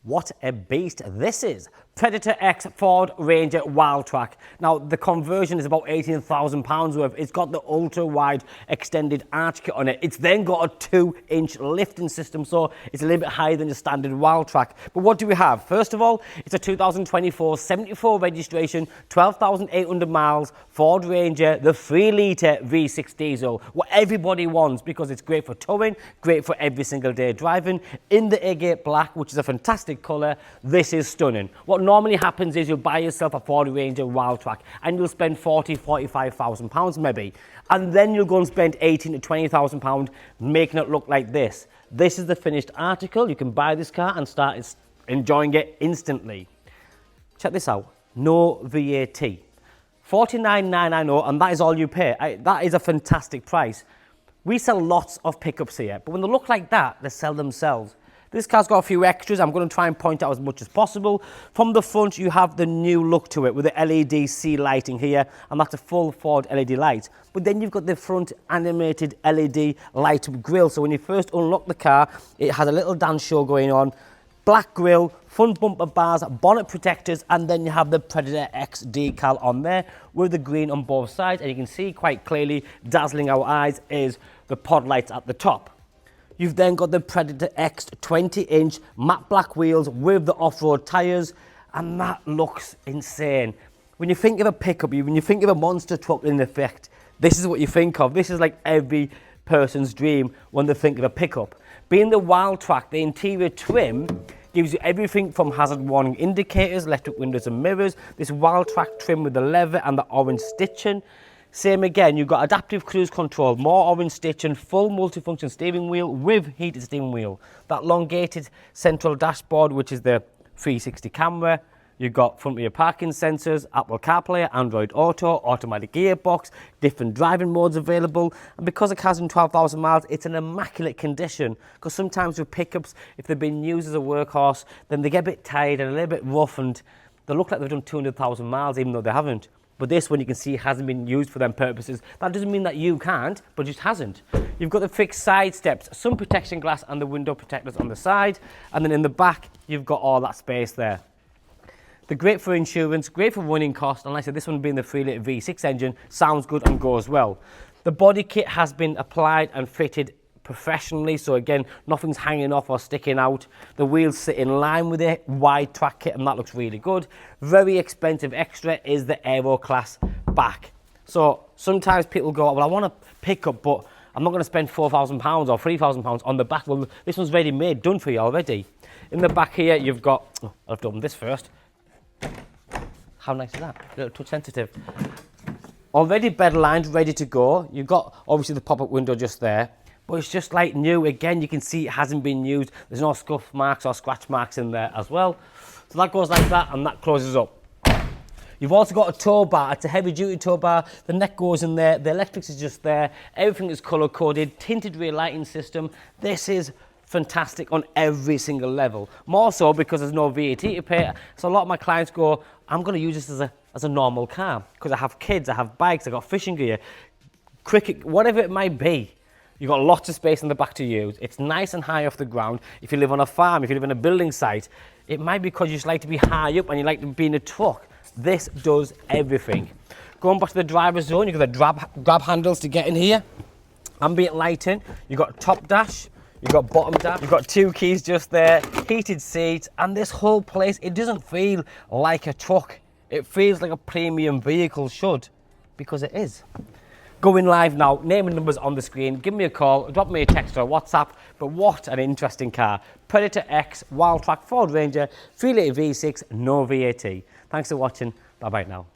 What a beast this is. Predator X Ford Ranger Wildtrak. Now, the conversion is about £18,000 worth. It's got the ultra-wide extended arch kit on it. It's then got a 2-inch lifting system, so it's a little bit higher than your standard Wildtrak. But what do we have? First of all, it's a 2024 74 registration, 12,800 miles, Ford Ranger, the 3-litre V6 diesel. What everybody wants, because it's great for towing, great for every single day driving. In the Agate black, which is a fantastic colour, this is stunning. What normally happens is you'll buy yourself a Ford Ranger Wildtrak and you'll spend £40,000–45,000 maybe, and then you'll go and spend £18,000 to £20,000 making it look like this. This is the finished article. You can buy this car and start enjoying it instantly. Check this out, no VAT, $49,990, and that is all you pay. That is a fantastic price. We sell lots of pickups here, but when they look like that, they sell themselves. This car's got a few extras. I'm going to try and point out as much as possible. From the front, you have the new look to it with the LED C lighting here, and that's a full Ford LED light. But then you've got the front animated LED light grille. So when you first unlock the car, it has a little dance show going on. Black grille, front bumper bars, bonnet protectors, and then you have the Predator X decal on there with the green on both sides. And you can see quite clearly, dazzling our eyes, is the pod lights at the top. You've then got the Predator X 20-inch matte black wheels with the off-road tyres, and that looks insane. When you think of a pickup, when you think of a monster truck in effect, this is what you think of. This is like every person's dream when they think of a pickup. Being the Wildtrak, the interior trim gives you everything from hazard warning indicators, electric windows and mirrors, this Wildtrak trim with the leather and the orange stitching. Same again, you've got adaptive cruise control, more orange stitching, full multifunction steering wheel with heated steering wheel. That elongated central dashboard, which is the 360 camera. You've got front rear parking sensors, Apple CarPlay, Android Auto, automatic gearbox, different driving modes available. And because the car's in 12,000 miles, it's in immaculate condition. Because sometimes with pickups, if they've been used as a workhorse, then they get a bit tired and a little bit rough, and they look like they've done 200,000 miles, even though they haven't. But this one, you can see, hasn't been used for them purposes. That doesn't mean that you can't, but it just hasn't. You've got the fixed side steps, sun protection glass and the window protectors on the side. And then in the back, you've got all that space there. They're great for insurance, great for running costs. And like I said, this one being the 3-litre V6 engine, sounds good and goes well. The body kit has been applied and fitted professionally, so again, nothing's hanging off or sticking out. The wheels sit in line with it, wide track kit, and that looks really good. Very expensive extra is the Aeroklas back. So sometimes people go, well, I want a pickup, but I'm not going to spend £4,000 or £3,000 on the back. Well, this one's ready made, done for you already. In the back here, you've got, oh, I'll have to open this first. How nice is that? A little touch sensitive. Already bed lined, ready to go. You've got obviously the pop-up window just there. But it's just like new. Again, you can see it hasn't been used. There's no scuff marks or scratch marks in there as well. So that goes like that, and that closes up. You've also got a tow bar. It's a heavy-duty tow bar. The neck goes in there. The electrics is just there. Everything is colour-coded. Tinted rear lighting system. This is fantastic on every single level. More so because there's no VAT to pay. So a lot of my clients go, I'm going to use this as a normal car because I have kids, I have bikes, I've got fishing gear, cricket, whatever it might be. You've got lots of space in the back to use. It's nice and high off the ground. If you live on a farm, if you live in a building site, it might be because you just like to be high up and you like to be in a truck. This does everything. Going back to the driver's zone, you've got the grab handles to get in here. Ambient lighting, you've got top dash, you've got bottom dash, you've got 2 keys just there, heated seats, and this whole place, it doesn't feel like a truck. It feels like a premium vehicle should, because it is. Going live now, name and numbers on the screen. Give me a call, drop me a text or a WhatsApp. But what an interesting car. Predator X Wildtrak Ford Ranger, 3-litre V6, no VAT. Thanks for watching. Bye-bye now.